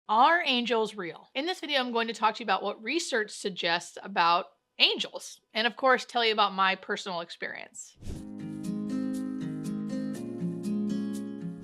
Are angels real? In this video, I'm going to talk to you about what research suggests about angels, and of course, tell you about my personal experience.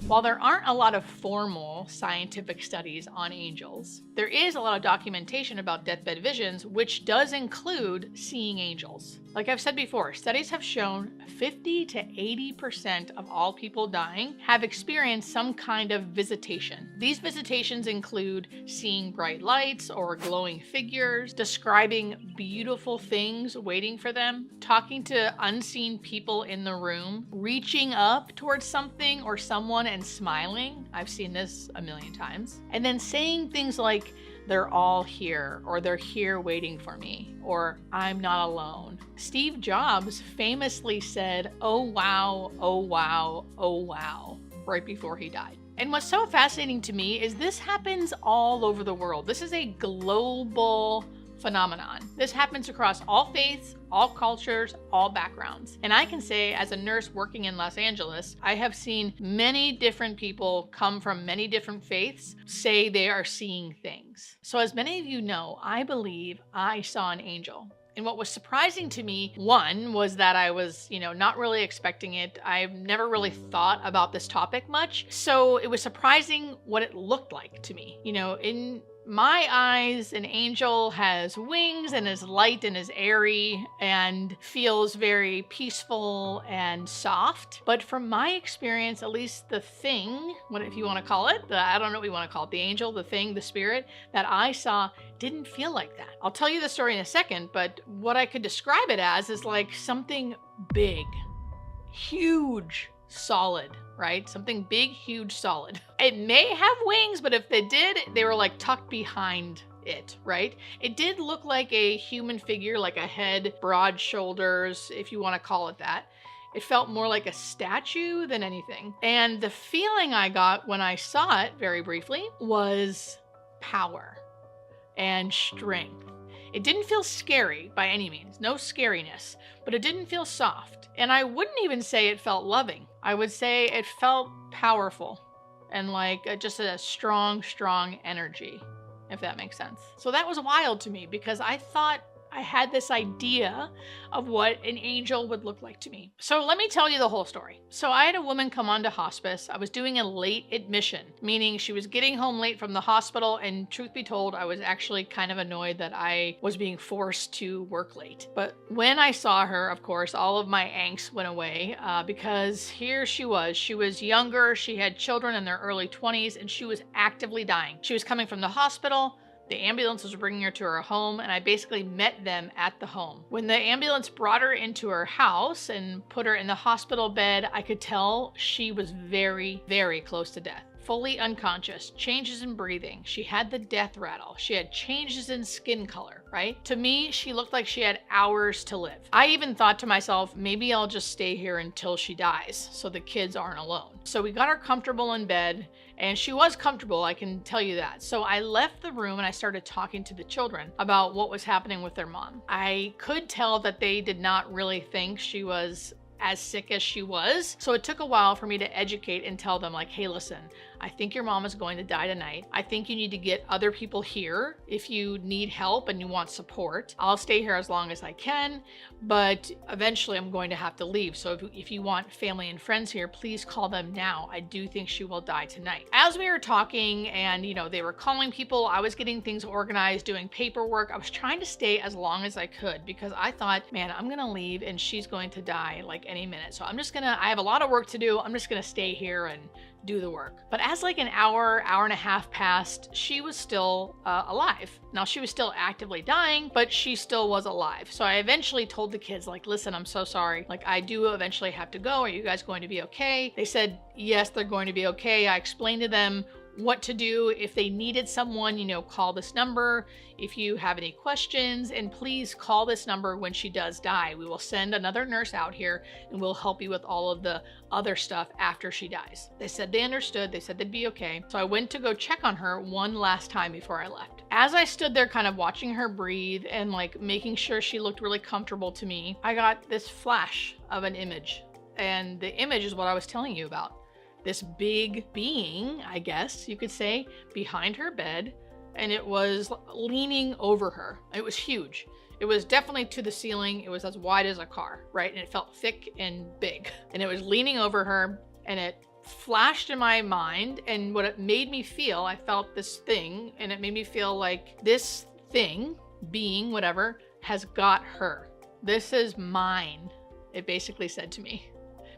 While there aren't a lot of formal scientific studies on angels, there is a lot of documentation about deathbed visions, which does include seeing angels. Like I've said before, studies have shown 50 to 80% of all people dying have experienced some kind of visitation. These visitations include seeing bright lights or glowing figures, describing beautiful things waiting for them, talking to unseen people in the room, reaching up towards something or someone and smiling. I've seen this a million times. And then saying things like, they're all here, or they're here waiting for me, or I'm not alone. Steve Jobs famously said, "Oh wow, oh wow, oh wow," right before he died. And what's so fascinating to me is this happens all over the world. This is a global phenomenon. This happens across all faiths, all cultures, all backgrounds. And I can say, as a nurse working in Los Angeles, I have seen many different people come from many different faiths say they are seeing things. So as many of you know, I believe I saw an angel. And what was surprising to me, one, was that I was, not really expecting it. I've never really thought about this topic much. So it was surprising what it looked like to me. In my eyes, an angel has wings and is light and is airy and feels very peaceful and soft. But from my experience, at least the thing, what if you want to call it, I don't know what you want to call it, the angel, the thing, the spirit that I saw didn't feel like that. I'll tell you the story in a second, but what I could describe it as is like something big, huge, solid, right? Something big, huge, solid. It may have wings, but if they did, they were like tucked behind it, right? It did look like a human figure, like a head, broad shoulders, if you want to call it that. It felt more like a statue than anything. And the feeling I got when I saw it very briefly was power and strength. It didn't feel scary by any means, no scariness, but it didn't feel soft. And I wouldn't even say it felt loving. I would say it felt powerful and like just a strong, strong energy, if that makes sense. So that was wild to me because I thought I had this idea of what an angel would look like to me. So let me tell you the whole story. So I had a woman come onto hospice. I was doing a late admission, meaning she was getting home late from the hospital. And truth be told, I was actually kind of annoyed that I was being forced to work late. But when I saw her, of course, all of my angst went away because here she was. She was younger. She had children in their early 20s and she was actively dying. She was coming from the hospital. The ambulance was bringing her to her home, and I basically met them at the home. When the ambulance brought her into her house and put her in the hospital bed, I could tell she was very, very close to death. Fully unconscious, changes in breathing. She had the death rattle. She had changes in skin color, right? To me, she looked like she had hours to live. I even thought to myself, maybe I'll just stay here until she dies so the kids aren't alone. So we got her comfortable in bed, and she was comfortable, I can tell you that. So I left the room and I started talking to the children about what was happening with their mom. I could tell that they did not really think she was as sick as she was. So it took a while for me to educate and tell them like, hey, listen, I think your mom is going to die tonight. I think you need to get other people here if you need help and you want support. I'll stay here as long as I can, but eventually I'm going to have to leave. So if you want family and friends here, please call them now. I do think she will die tonight. As we were talking and, they were calling people, I was getting things organized, doing paperwork. I was trying to stay as long as I could because I thought, man, I'm going to leave and she's going to die like any minute. So I have a lot of work to do. I'm just going to stay here and do the work. But as like an hour and a half passed, she was still alive. Now she was still actively dying, but she still was alive. So I eventually told the kids like, listen, I'm so sorry. Like I do eventually have to go. Are you guys going to be okay? They said, yes, they're going to be okay. I explained to them what to do if they needed someone, call this number. If you have any questions, and please call this number when she does die. We will send another nurse out here and we'll help you with all of the other stuff after she dies. They said they understood. They said they'd be okay. So I went to go check on her one last time before I left. As I stood there kind of watching her breathe and like making sure she looked really comfortable to me, I got this flash of an image. And the image is what I was telling you about. this big being, I guess you could say, behind her bed, and it was leaning over her. It was huge. It was definitely to the ceiling. It was as wide as a car, right? And it felt thick and big. And it was leaning over her, and it flashed in my mind. And what it made me feel, I felt this thing, and it made me feel like this thing, being, whatever, has got her. This is mine, it basically said to me,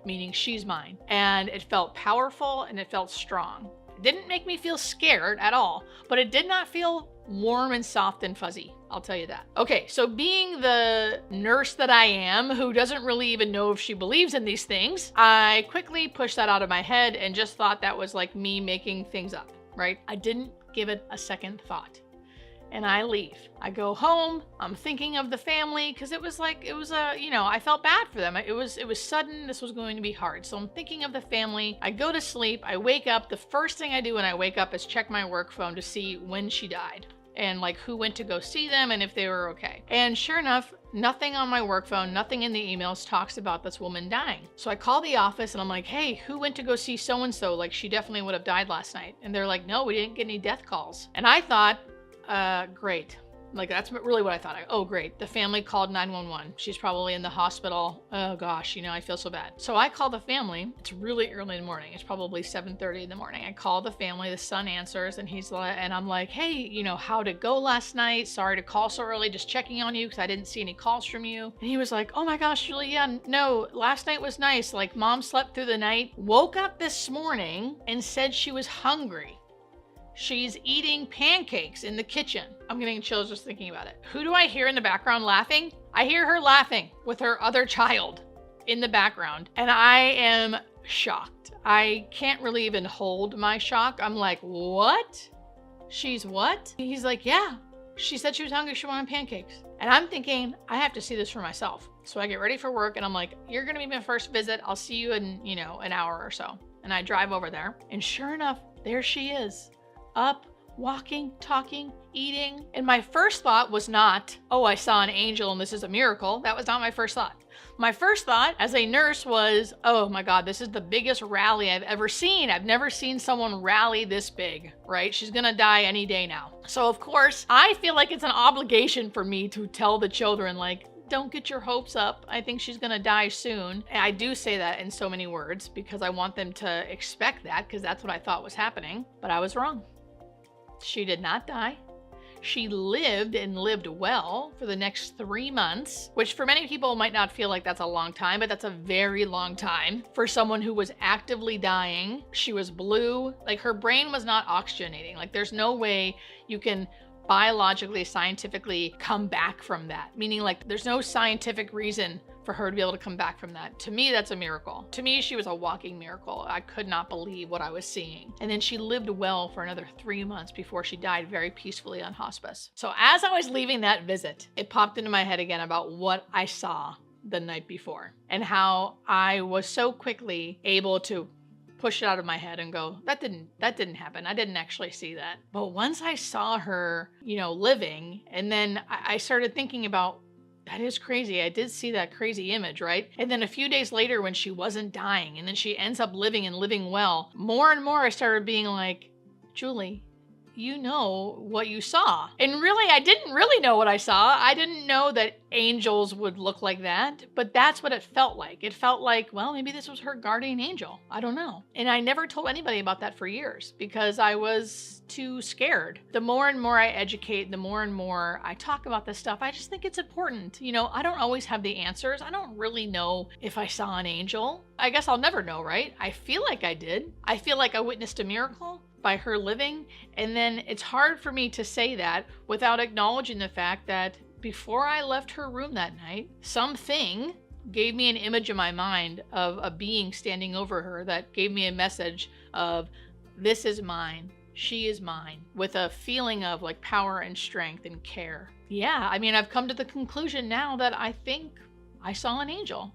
meaning she's mine. And it felt powerful and it felt strong. It didn't make me feel scared at all, but it did not feel warm and soft and fuzzy. I'll tell you that. Okay, so being the nurse that I am, who doesn't really even know if she believes in these things, I quickly pushed that out of my head and just thought that was like me making things up, right? I didn't give it a second thought. And I leave. I go home. I'm thinking of the family because it was I felt bad for them. It was sudden. This was going to be hard. So I'm thinking of the family. I go to sleep. I wake up. The first thing I do when I wake up is check my work phone to see when she died and like who went to go see them and if they were okay. And sure enough, nothing on my work phone, nothing in the emails talks about this woman dying. So I call the office and I'm like, hey, who went to go see so-and-so? Like she definitely would have died last night. And they're like, no, we didn't get any death calls. And I thought, great. Like that's really what I thought. Oh, great. The family called 911. She's probably in the hospital. Oh gosh, I feel so bad. So I call the family. It's really early in the morning. It's probably 7:30 in the morning. I call the family. The son answers and I'm like, hey, how'd it go last night? Sorry to call so early. Just checking on you because I didn't see any calls from you. And he was like, oh my gosh, Julie, yeah, no, last night was nice. Like mom slept through the night, woke up this morning and said she was hungry. She's eating pancakes in the kitchen. I'm getting chills just thinking about it. Who do I hear in the background laughing? I hear her laughing with her other child in the background. And I am shocked. I can't really even hold my shock. I'm like, what? She's what? He's like, yeah. She said she was hungry. She wanted pancakes. And I'm thinking, I have to see this for myself. So I get ready for work and I'm like, you're going to be my first visit. I'll see you in, an hour or so. And I drive over there. And sure enough, there she is. Up, walking, talking, eating. And my first thought was not, oh, I saw an angel and this is a miracle. That was not my first thought. My first thought as a nurse was, oh my God, this is the biggest rally I've ever seen. I've never seen someone rally this big, right? She's gonna die any day now. So of course, I feel like it's an obligation for me to tell the children, like, don't get your hopes up. I think she's gonna die soon. And I do say that in so many words because I want them to expect that because that's what I thought was happening, but I was wrong. She did not die. She lived and lived well for the next 3 months, which for many people might not feel like that's a long time, but that's a very long time for someone who was actively dying. She was blue, like her brain was not oxygenating. Like there's no way you can biologically, scientifically come back from that. Meaning like there's no scientific reason for her to be able to come back from that. To me, that's a miracle. To me, she was a walking miracle. I could not believe what I was seeing. And then she lived well for another 3 months before she died very peacefully on hospice. So as I was leaving that visit, it popped into my head again about what I saw the night before and how I was so quickly able to push it out of my head and go, that didn't happen. I didn't actually see that. But once I saw her, living, and then I started thinking about, that is crazy. I did see that crazy image, right? And then a few days later when she wasn't dying and then she ends up living and living well, more and more I started being like, Julie, you know what you saw. And really, I didn't really know what I saw. I didn't know that angels would look like that, but that's what it felt like. It felt like, well, maybe this was her guardian angel. I don't know. And I never told anybody about that for years because I was too scared. The more and more I educate, the more and more I talk about this stuff, I just think it's important. I don't always have the answers. I don't really know if I saw an angel. I guess I'll never know, right? I feel like I did. I feel like I witnessed a miracle by her living. And then it's hard for me to say that without acknowledging the fact that before I left her room that night, something gave me an image in my mind of a being standing over her that gave me a message of, this is mine, she is mine, with a feeling of like power and strength and care. Yeah, I've come to the conclusion now that I think I saw an angel.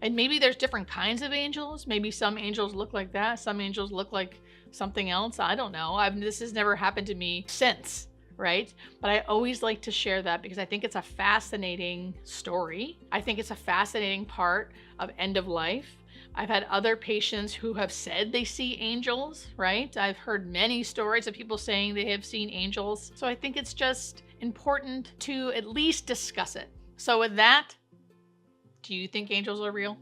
And maybe there's different kinds of angels. Maybe some angels look like that. Some angels look like something else. I don't know. This has never happened to me since, right? But I always like to share that because I think it's a fascinating story. I think it's a fascinating part of end of life. I've had other patients who have said they see angels, right? I've heard many stories of people saying they have seen angels. So I think it's just important to at least discuss it. So with that, do you think angels are real?